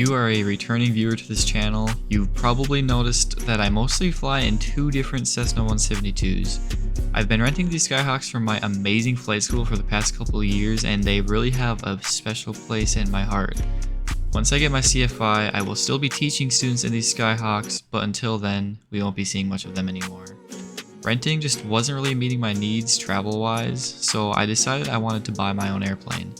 you are a returning viewer to this channel, you've probably noticed that I mostly fly in two different Cessna 172s. I've been renting these Skyhawks from my amazing flight school for the past couple of years, and they really have a special place in my heart. Once I get my CFI, I will still be teaching students in these Skyhawks, but until then, we won't be seeing much of them anymore. Renting just wasn't really meeting my needs travel-wise, so I decided I wanted to buy my own airplane.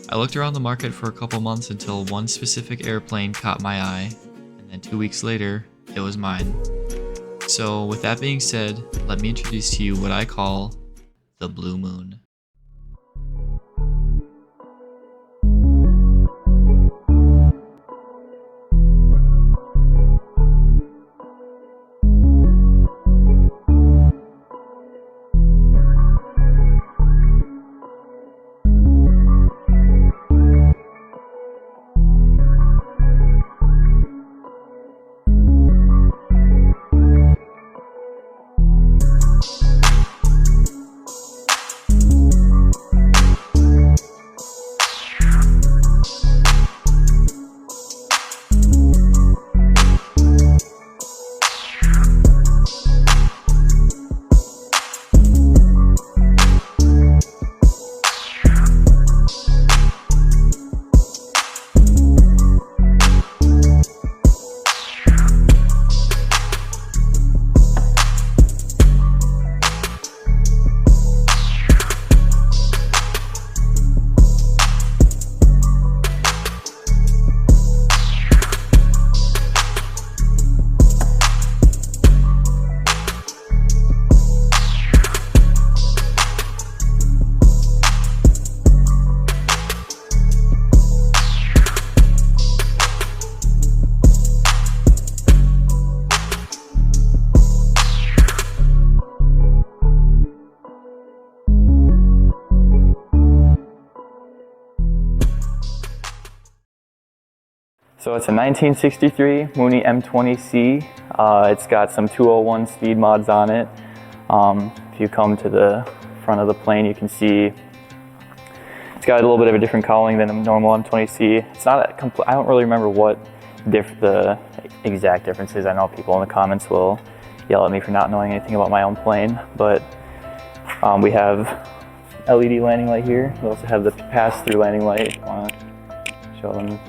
I looked around the market for a couple months until one specific airplane caught my eye, and then 2 weeks later, it was mine. So with that being said, let me introduce to you what I call the Blue Moon. So it's a 1963 Mooney M20C. It's got some 201 speed mods on it. If you come to the front of the plane, you can see it's got a little bit of a different cowling than a normal M20C. It's not a I don't really remember what the exact difference is. I know people in the comments will yell at me for not knowing anything about my own plane, but we have LED landing light here. We also have the pass-through landing light. I want to show them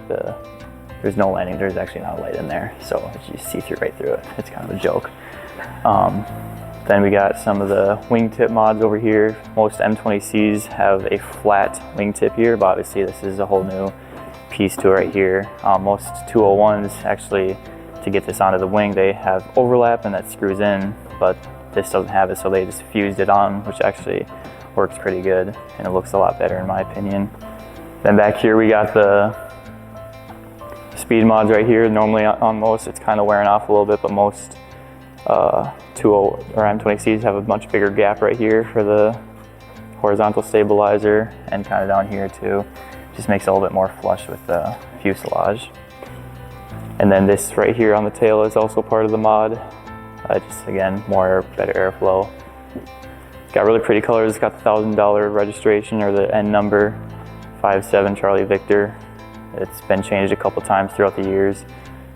there's no landing, there's actually not a light in there, so you see right through it. It's kind of a joke. Then we got some of the wingtip mods over here. Most M20Cs have a flat wingtip here, but obviously this is a whole new piece to it right here. Most 201s actually, to get this onto the wing, they have overlap and that screws in, but this doesn't have it, so they just fused it on, which actually works pretty good, and it looks a lot better in my opinion. Then back here we got the speed mods right here. Normally on most it's kind of wearing off a little bit, but most 20 or M20Cs have a much bigger gap right here for the horizontal stabilizer, and kind of down here too. Just makes it a little bit more flush with the fuselage. And then this right here on the tail is also part of the mod. Just again, better airflow. It's got really pretty colors. It's got the $1,000 registration, or the N number, 57 Charlie Victor. It's been changed a couple times throughout the years,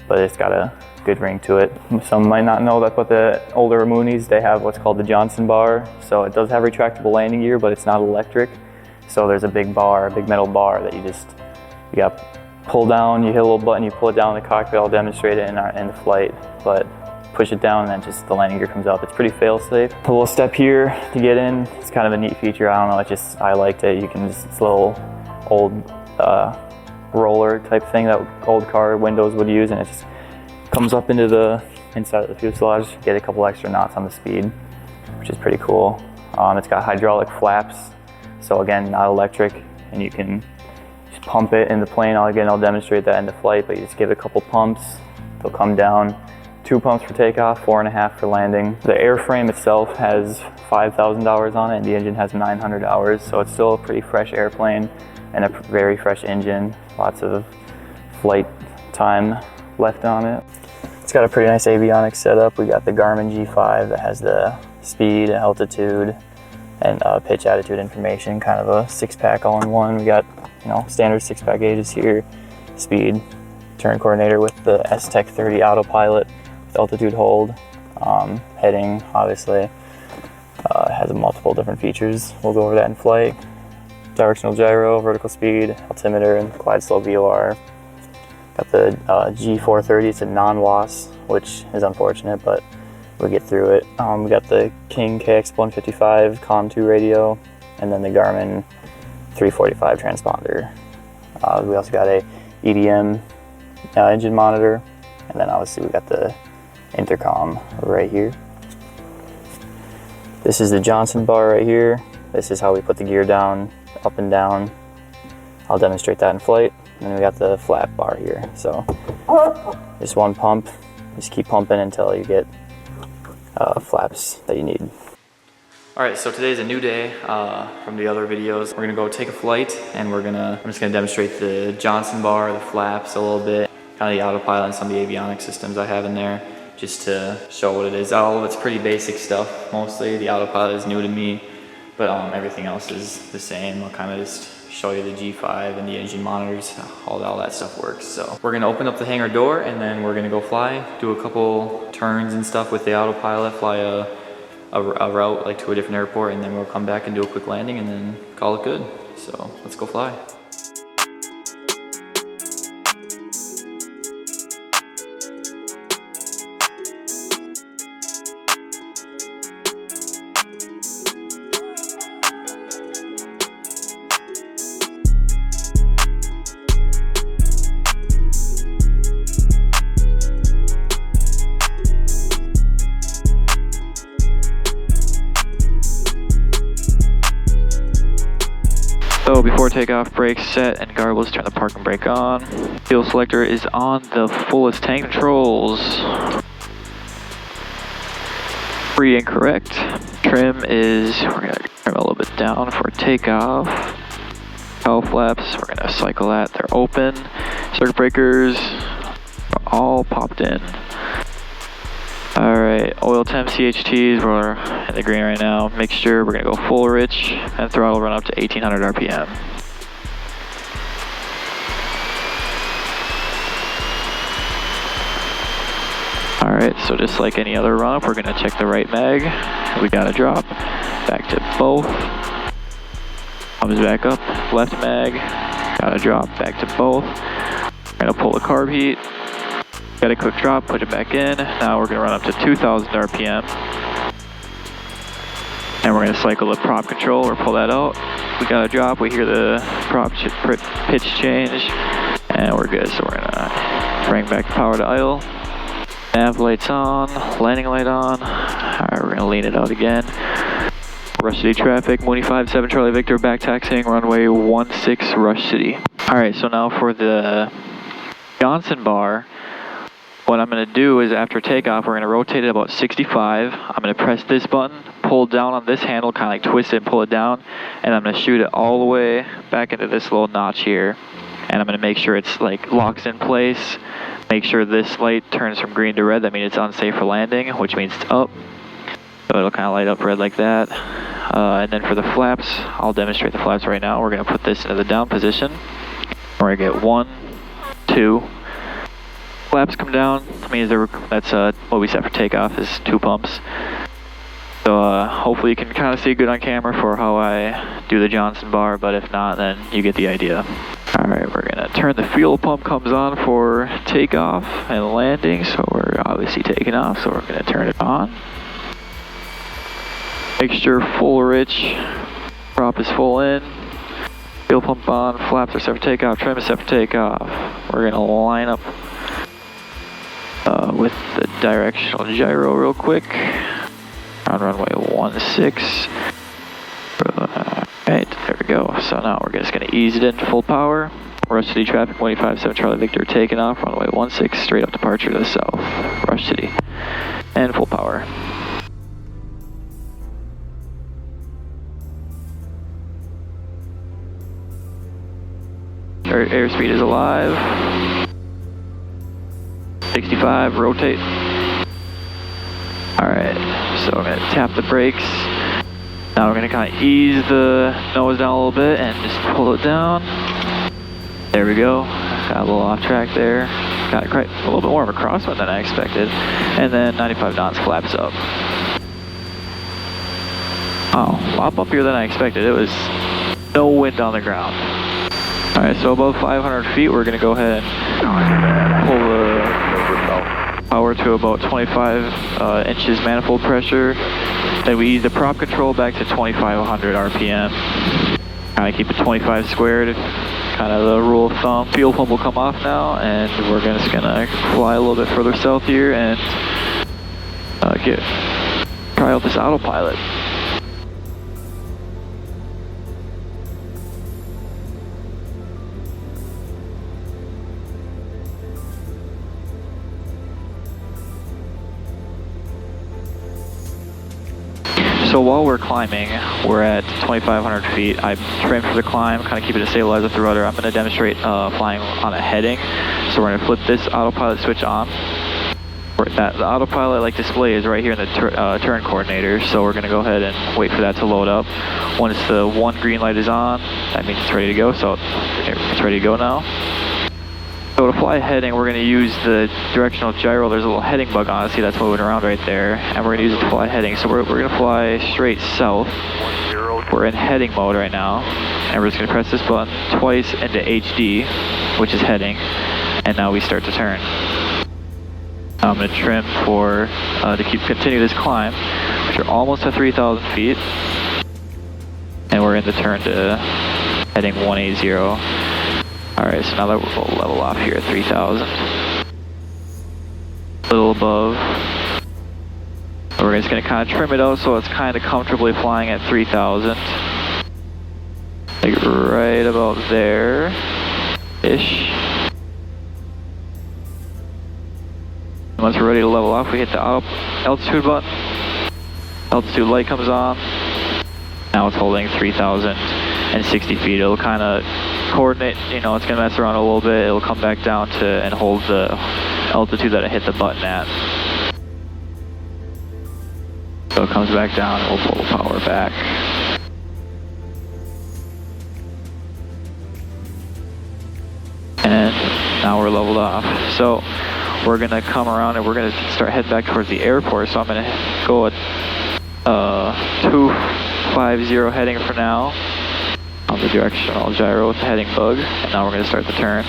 but it's got a good ring to it. Some might not know that, but the older Moonies, they have what's called the Johnson bar. So it does have retractable landing gear, but it's not electric. So there's a big bar, a big metal bar that you got pull down, you hit a little button, you pull it down in the cockpit. I'll demonstrate it in the flight, but push it down and then just the landing gear comes up. It's pretty fail-safe. A little step here to get in. It's kind of a neat feature. I don't know, I liked it. You can it's a little old roller type thing that old car windows would use, and it just comes up into the inside of the fuselage. Get a couple extra knots on the speed, which is pretty cool. It's got hydraulic flaps, so again, not electric, and you can just pump it in the plane. I'll demonstrate that in the flight, but you just give it a couple pumps, they'll come down. 2 pumps for takeoff, 4.5 for landing. The airframe itself has $5,000 on it, and the engine has 900 hours, so it's still a pretty fresh airplane and a very fresh engine. Lots of flight time left on it. It's got a pretty nice avionics setup. We got the Garmin G5 that has the speed, altitude, and pitch attitude information, kind of a 6-pack all-in-one. We got, standard 6-pack gauges here, speed, turn coordinator with the S-Tech 30 Autopilot with altitude hold, heading, obviously. Has multiple different features. We'll go over that in flight. Directional gyro, vertical speed, altimeter, and glide slow VOR. Got the G430, it's a non-WAS, which is unfortunate, but we'll get through it. We got the King KX155 COM2 radio, and then the Garmin 345 transponder. We also got a EDM engine monitor, and then obviously we got the intercom right here. This is the Johnson bar right here. This is how we put the gear down, up and down. I'll demonstrate that in flight. And then we got the flap bar here. So just one pump, just keep pumping until you get flaps that you need. Alright, so today's a new day from the other videos. We're gonna go take a flight and I'm just gonna demonstrate the Johnson bar, the flaps a little bit, kind of the autopilot and some of the avionics systems I have in there, just to show what it is. All of it's pretty basic stuff, mostly. The autopilot is new to me, but everything else is the same. I'll kind of just show you the G5 and the engine monitors, how all that stuff works. So we're gonna open up the hangar door and then we're gonna go fly, do a couple turns and stuff with the autopilot, fly a route like to a different airport, and then we'll come back and do a quick landing and then call it good. So let's go fly. So before takeoff, brakes set and garbles, turn the parking brake on. Fuel selector is on the fullest. Tank controls. Free and correct. Trim is, we're gonna trim a little bit down for takeoff. Cowl flaps, we're gonna cycle that, they're open. Circuit breakers are all popped in. Alright, oil temp CHTs, we're in the green right now. Mixture, we're gonna go full rich, and throttle run up to 1800 RPM. Alright, so just like any other run up, we're gonna check the right mag. We got a drop, back to both. Comes back up, left mag, got a drop, back to both. We're gonna pull the carb heat. Got a quick drop, put it back in. Now we're gonna run up to 2000 RPM. And we're gonna cycle the prop control or pull that out. We got a drop, we hear the prop pitch change, and we're good. So we're gonna bring back power to idle. Nav lights on, landing light on. All right, we're gonna lean it out again. Rush City traffic, Mooney 57 Charlie Victor, back taxiing runway 16 Rush City. All right, so now for the Johnson bar, what I'm going to do is after takeoff, we're going to rotate it about 65. I'm going to press this button, pull down on this handle, kind of like twist it and pull it down, and I'm going to shoot it all the way back into this little notch here. And I'm going to make sure it's like locks in place. Make sure this light turns from green to red. That means it's unsafe for landing, which means it's up. So it'll kind of light up red like that. And then for the flaps, I'll demonstrate the flaps right now. We're going to put this into the down position. We're going to get 1, 2. Flaps come down, means that's what we set for takeoff is 2 pumps. So hopefully you can kind of see good on camera for how I do the Johnson bar, but if not, then you get the idea. Alright, we're gonna turn the fuel pump comes on for takeoff and landing, so we're obviously taking off, so we're gonna turn it on. Mixture full rich, prop is full in. Fuel pump on, flaps are set for takeoff, trim is set for takeoff. We're gonna line up with the directional gyro real quick on runway 16. Right, there we go. So now we're just going to ease it into full power. Rush City traffic, 157 Charlie Victor taking off, runway 16, straight up departure to the south. Rush City, and full power. Airspeed is alive. 65, rotate. Alright, so we're going to tap the brakes. Now we're going to kind of ease the nose down a little bit and just pull it down. There we go. Got a little off track there. got a little bit more of a crosswind than I expected. And then 95 knots, flaps up. Oh, a lot bumpier than I expected. It was no wind on the ground. Alright, so above 500 feet, we're going to go ahead and pull the power to about 25 inches manifold pressure. Then we ease the prop control back to 2500 RPM. Kind of keep it 25 squared, kind of the rule of thumb. Fuel pump will come off now, and we're just going to fly a little bit further south here and try out this autopilot. So while we're climbing, we're at 2,500 feet. I've trimmed for the climb, kind of keeping it stabilized with the rudder. I'm going to demonstrate flying on a heading. So we're going to flip this autopilot switch on. The autopilot display is right here in the turn coordinator. So we're going to go ahead and wait for that to load up. Once the one green light is on, that means it's ready to go. So it's ready to go now. So to fly heading, we're going to use the directional gyro. There's a little heading bug on it. See, that's moving around right there. And we're going to use it to fly heading. So we're going to fly straight south. We're in heading mode right now. And we're just going to press this button twice into HD, which is heading. And now we start to turn. I'm going to trim to continue this climb, which are almost at 3,000 feet. And we're in the turn to heading 180. Alright, so now that we'll level off here at 3,000. A little above. We're just going to kind of trim it out so it's kind of comfortably flying at 3,000. Like right about there-ish. Once we're ready to level off, we hit the altitude button. Altitude light comes on. Now it's holding 3,060 feet. It'll kind of coordinate, it's going to mess around a little bit. It'll come back down to and hold the altitude that I hit the button at. So it comes back down and we'll pull the power back. And now we're leveled off. So we're going to come around and we're going to start heading back towards the airport. So I'm going to go at 250 heading for now. On the directional gyro with the heading bug, and now we're going to start the turn.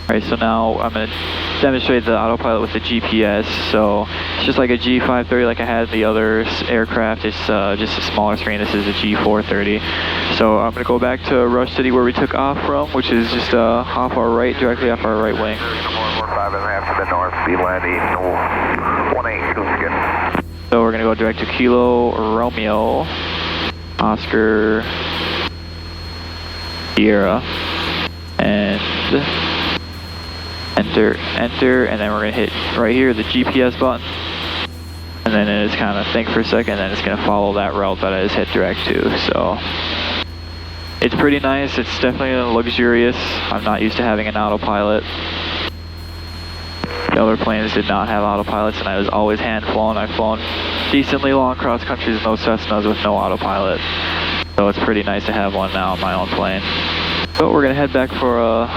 Alright, so now I'm going to demonstrate the autopilot with the GPS. So it's just like a G530 like I had the other aircraft. It's just a smaller screen. This is a G430. So I'm going to go back to Rush City where we took off from, which is just off our right, directly off our right wing. 5.5 to the north, speed landing 18, So we're going to go direct to Kilo Romeo Oscar Sierra, and enter, and then we're going to hit right here the GPS button, and then it's kind of think for a second, and then it's going to follow that route that I just hit direct to. So it's pretty nice. It's definitely luxurious. I'm not used to having an autopilot. The other planes did not have autopilots, and I was always hand flown. I've flown decently long cross countries in those Cessnas with no autopilot. So it's pretty nice to have one now on my own plane. So we're going to head back for a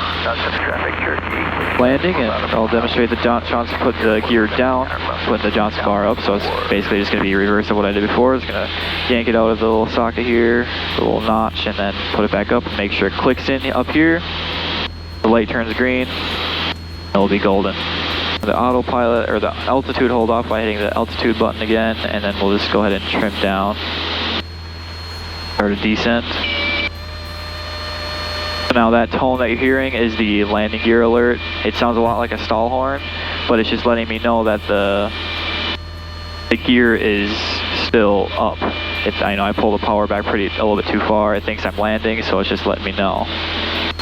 landing, and I'll demonstrate the Johnson put the gear down, put the Johnson bar up. So it's basically just going to be reverse of what I did before. It's going to yank it out of the little socket here, the little notch, and then put it back up and make sure it clicks in up here. The light turns green, it'll be golden. The autopilot, or the altitude, hold off by hitting the altitude button again, and then we'll just go ahead and trim down. Start a descent. So now that tone that you're hearing is the landing gear alert. It sounds a lot like a stall horn, but it's just letting me know that the gear is still up. I know I pulled the power back a little bit too far. It thinks I'm landing, so it's just letting me know.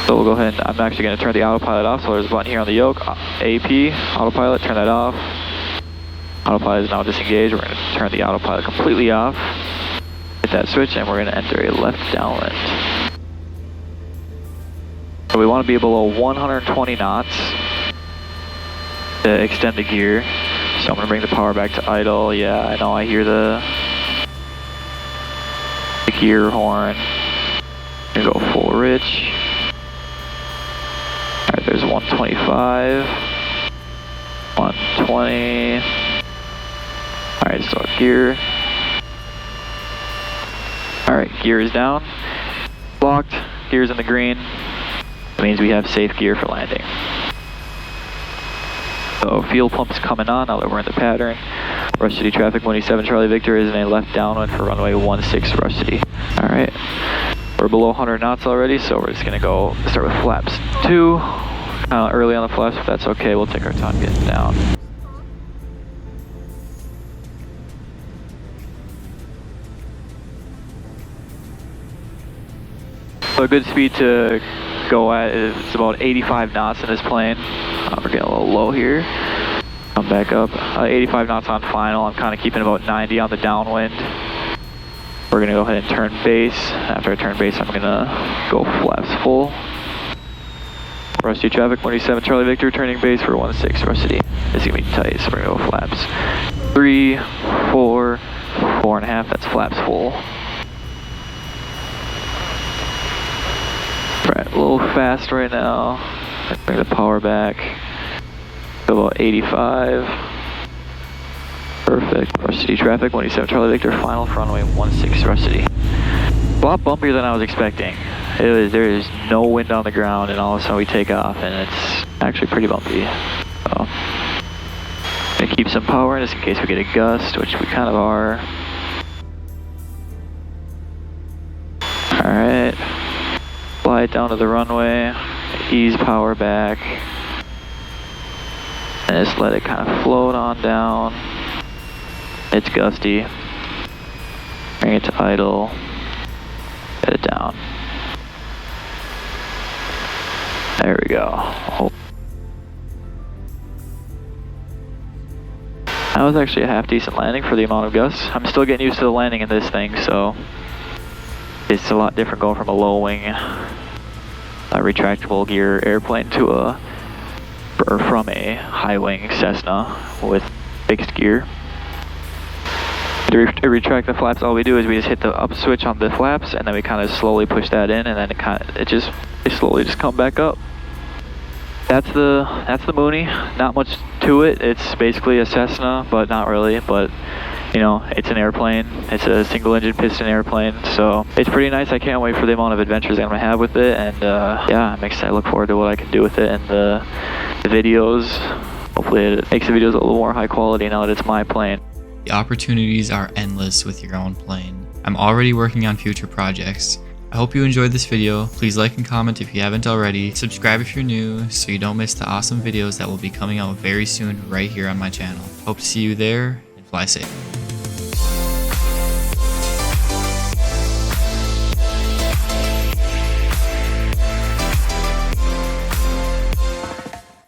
So we'll go ahead and I'm actually going to turn the autopilot off. So there's a button here on the yoke, AP, autopilot, turn that off. Autopilot is now disengaged. We're going to turn the autopilot completely off. Hit that switch, and we're going to enter a left downwind. So we want to be below 120 knots to extend the gear. So I'm going to bring the power back to idle. Yeah, I know I hear the gear horn. I'm going to go full rich. Alright, there's 125. 120. Alright, so gear. Alright, gear is down. Locked, gear's in the green. That means we have safe gear for landing. So fuel pump's coming on now that we're in the pattern. Rush City traffic, 27 Charlie Victor is in a left downwind for runway 16 Rush City. Alright, we're below 100 knots already, so we're just gonna go start with flaps 2. Early on the flaps, if that's okay, we'll take our time getting down. So a good speed to go at is about 85 knots in this plane. We're getting a little low here. Come back up. 85 knots on final. I'm kind of keeping about 90 on the downwind. We're going to go ahead and turn base. After I turn base, I'm going to go flaps full. Rush City traffic, 27 Charlie Victor, turning base for 16 Rush City. This is going to be tight, so we're going to go flaps 3, 4, 4.5. That's flaps full. Right, a little fast right now. Bring the power back. Go about 85. Perfect. Rush City traffic, 27 Charlie Victor, final for runway 16 Rush City. A lot bumpier than I was expecting. There is no wind on the ground, and all of a sudden we take off, and it's actually pretty bumpy. So, gonna keep some power in just in case we get a gust, which we kind of are. Alright. Fly it down to the runway, ease power back, and just let it kind of float on down. It's gusty. Bring it to idle, set it down. There we go. Oh. That was actually a half decent landing for the amount of gusts. I'm still getting used to the landing in this thing, so it's a lot different going from a low wing, retractable gear airplane or from a high wing Cessna with fixed gear. To retract the flaps, all we do is we just hit the up switch on the flaps, and then we kind of slowly push that in, and then it slowly just come back up. That's the Mooney. Not much to it. It's basically a Cessna, but not really. But you know, it's an airplane. It's a single engine piston airplane, so it's pretty nice. I can't wait for the amount of adventures I'm gonna have with it, and yeah, I'm excited. I look forward to what I can do with it and the videos. Hopefully it makes the videos a little more high quality now that it's my plane. The opportunities are endless with your own plane. I'm already working on future projects. I hope you enjoyed this video. Please like and comment if you haven't already. Subscribe if you're new so you don't miss the awesome videos that will be coming out very soon right here on my channel. Hope to see you there, and fly safe.